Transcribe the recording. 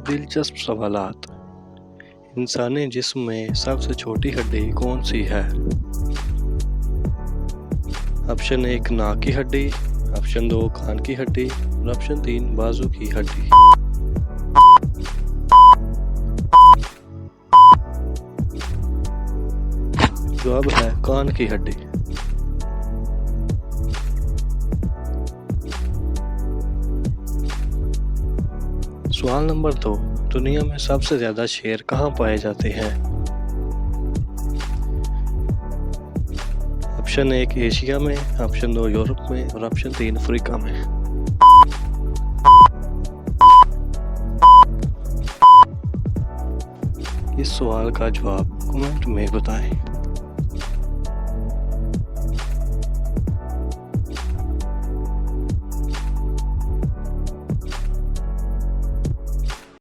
दिलचस्प सवालात। इंसानी जिस्म में सबसे छोटी हड्डी कौन सी है? ऑप्शन 1 नाक की हड्डी, ऑप्शन 2 कान की हड्डी और ऑप्शन 3 बाजू की हड्डी। जवाब है कान की हड्डी। सवाल नंबर 2, दुनिया में सबसे ज्यादा शेर कहाँ पाए जाते हैं? ऑप्शन 1 एशिया में, ऑप्शन 2 यूरोप में और ऑप्शन 3 अफ्रीका में। इस सवाल का जवाब कमेंट में बताएं।